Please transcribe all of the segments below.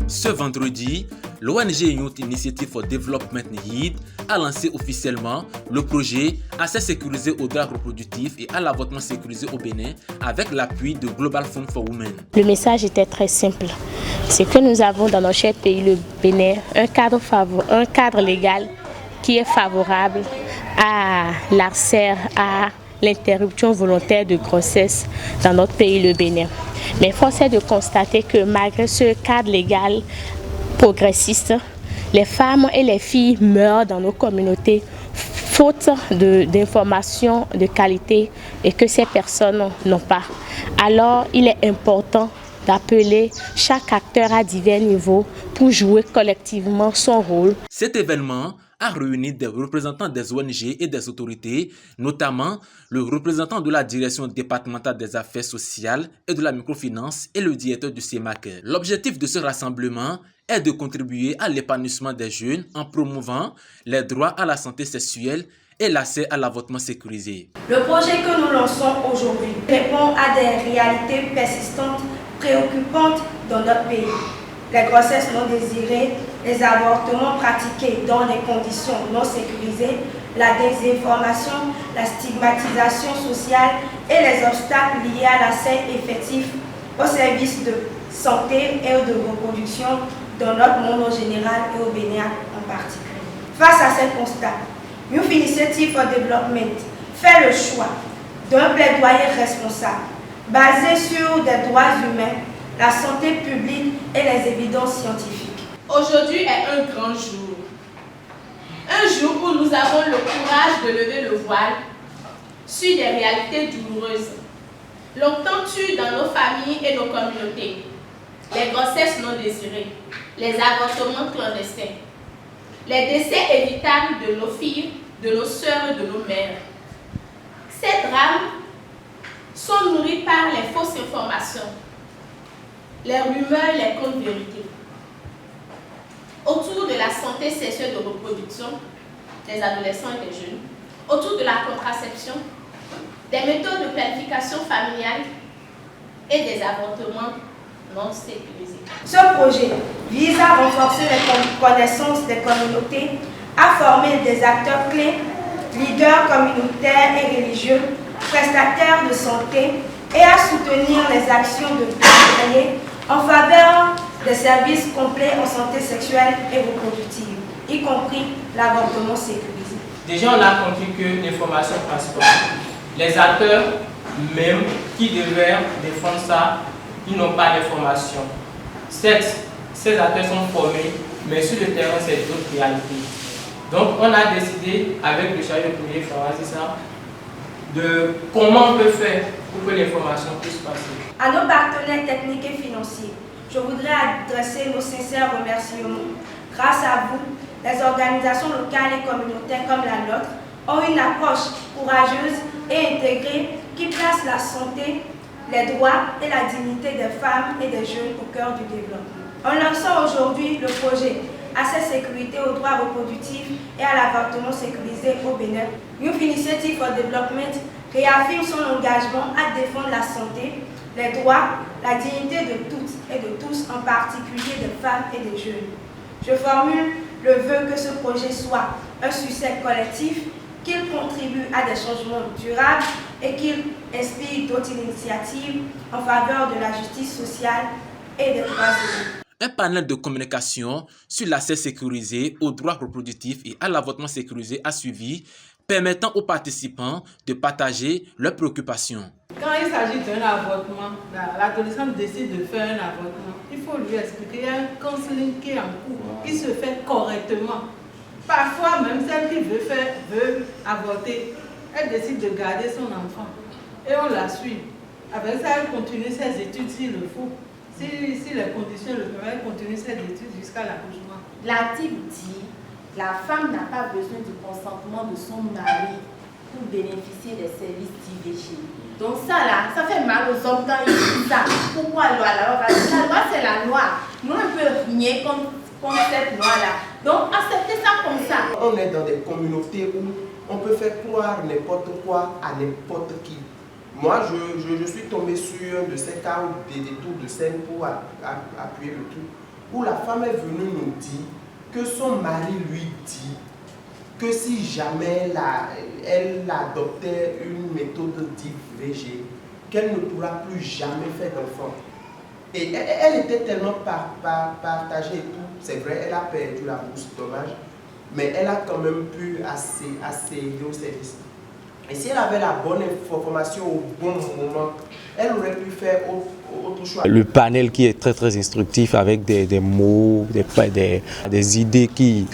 Ce vendredi, l'ONG Youth Initiative for Development YID a lancé officiellement le projet Accès sécurisé aux droits reproductifs et à l'avortement sécurisé au Bénin avec l'appui de Global Fund for Women. Le message était très simple. C'est que nous avons dans notre cher pays, le Bénin, un cadre légal qui est favorable à l'accès à l'interruption volontaire de grossesse dans notre pays, le Bénin. Mais force est de constater que malgré ce cadre légal progressiste, les femmes et les filles meurent dans nos communautés faute d'informations de qualité et que ces personnes n'ont pas. Alors, il est important d'appeler chaque acteur à divers niveaux pour jouer collectivement son rôle. Cet événement a réuni des représentants des ONG et des autorités, notamment le représentant de la direction départementale des affaires sociales et de la microfinance et le directeur du CEMAC. L'objectif de ce rassemblement est de contribuer à l'épanouissement des jeunes en promouvant les droits à la santé sexuelle et l'accès à l'avortement sécurisé. Le projet que nous lançons aujourd'hui répond à des réalités persistantes, préoccupantes dans notre pays. Les grossesses non désirées, les avortements pratiqués dans des conditions non sécurisées, la désinformation, la stigmatisation sociale et les obstacles liés à l'accès effectif aux services de santé et de reproduction dans notre monde en général et au Bénin en particulier. Face à ces constats, Youth Initiative for Development fait le choix d'un plaidoyer responsable, basé sur des droits humains, la santé publique et les évidences scientifiques. Aujourd'hui est un grand jour. Un jour où nous avons le courage de lever le voile sur des réalités douloureuses, longtemps tues dans nos familles et nos communautés. Les grossesses non désirées, les avortements clandestins, les décès évitables de nos filles, de nos sœurs et de nos mères. Ces drames sont nourris par les fausses informations, les rumeurs, les contes vérités. Autour de la santé sexuelle de reproduction des adolescents et des jeunes, autour de la contraception, des méthodes de planification familiale et des avortements non sécurisés. Ce projet vise à renforcer les connaissances des communautés, à former des acteurs clés, leaders communautaires et religieux, prestataires de santé et à soutenir les actions de plaidoyer en faveur des services complets en santé sexuelle et reproductive, y compris l'avortement sécurisé. Déjà, on a compris que l'information passe pas. Les acteurs, même qui devaient défendre ça, ils n'ont pas d'information. Certes, ces acteurs sont formés, mais sur le terrain, c'est d'autres réalités. Donc, on a décidé, avec le chargé de projet c'est ça, de comment on peut faire pour que l'information puisse passer. À nos partenaires techniques et financiers, je voudrais adresser nos sincères remerciements. Grâce à vous, les organisations locales et communautaires comme la nôtre ont une approche courageuse et intégrée qui place la santé, les droits et la dignité des femmes et des jeunes au cœur du développement. En lançant aujourd'hui le projet Accès sécurité aux droits reproductifs et à l'avortement sécurisé au Bénin, Youth Initiative for Development réaffirme son engagement à défendre la santé, les droits, la dignité de toutes et de tous, en particulier des femmes et des jeunes. Je formule le vœu que ce projet soit un succès collectif, qu'il contribue à des changements durables et qu'il inspire d'autres initiatives en faveur de la justice sociale et des droits humains. Un panel de communication sur l'accès sécurisé aux droits reproductifs et à l'avortement sécurisé a suivi, permettant aux participants de partager leurs préoccupations. Quand il s'agit d'un avortement, l'adolescent décide de faire un avortement, il faut lui expliquer qu'il y a un counseling qui est en cours, qui se fait correctement. Parfois, même celle qui veut avorter, elle décide de garder son enfant et on la suit. Avec ça, elle continue ses études s'il le faut. Si les conditions le permettent, elle continue ses études jusqu'à l'accouchement. L'article dit que la femme n'a pas besoin du consentement de son mari pour bénéficier des services d'IVG. Donc ça là, ça fait mal aux hommes quand ils disent ça. Pourquoi la loi? La loi c'est la loi. Nous ne pouvons rien contre cette loi là. Donc acceptez ça comme ça. On est dans des communautés où on peut faire croire n'importe quoi à n'importe qui. Moi, je suis tombé sur un de ces cas où des détours de scène pour appuyer le tout, où la femme est venue nous dire que son mari lui dit que si jamais elle adoptait une méthode d'IVG, qu'elle ne pourra plus jamais faire d'enfant. Et elle était tellement partagée et tout. C'est vrai, elle a perdu la bourse, dommage. Mais elle a quand même pu accéder au service. Et si elle avait la bonne information au bon moment, elle aurait pu faire autre choix. Le panel qui est très instructif avec des mots, des idées qui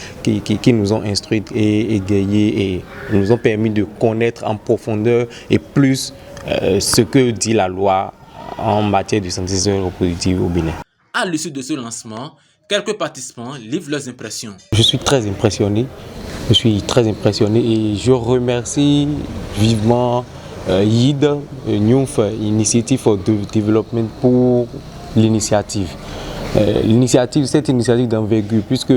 nous ont instruites et égayées et nous ont permis de connaître en profondeur et plus ce que dit la loi en matière de santé sexuelle et reproductive au Bénin. À l'issue de ce lancement, quelques participants livrent leurs impressions. Je suis très impressionné. Et je remercie vivement YID, Youth Initiative for Development, pour l'initiative. Cette initiative d'envergure, puisque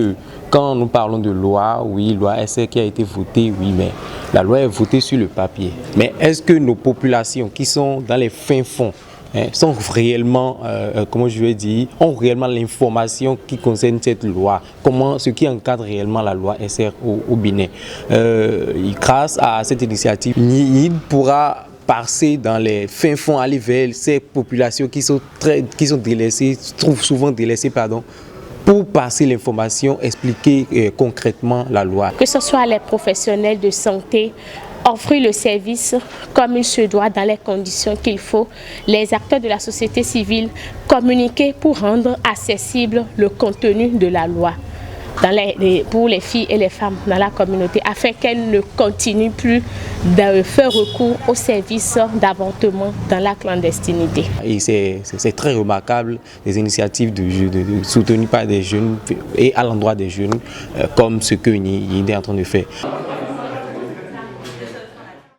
quand nous parlons de loi, oui, loi SR qui a été votée, oui, mais la loi est votée sur le papier. Mais est-ce que nos populations qui sont dans les fins fonds sont réellement, ont réellement l'information qui concerne cette loi, ce qui encadre réellement la loi SR au Bénin. Grâce à cette initiative, YID pourra passer dans les fins fonds, aller vers ces populations qui sont délaissées, souvent délaissées, pour passer l'information, expliquer concrètement la loi. Que ce soit les professionnels de santé, offrir le service comme il se doit dans les conditions qu'il faut, les acteurs de la société civile communiquer pour rendre accessible le contenu de la loi pour les filles et les femmes dans la communauté afin qu'elles ne continuent plus de faire recours aux services d'avortement dans la clandestinité. Et c'est très remarquable les initiatives soutenues par des jeunes et à l'endroit des jeunes comme ce que YID est en train de faire.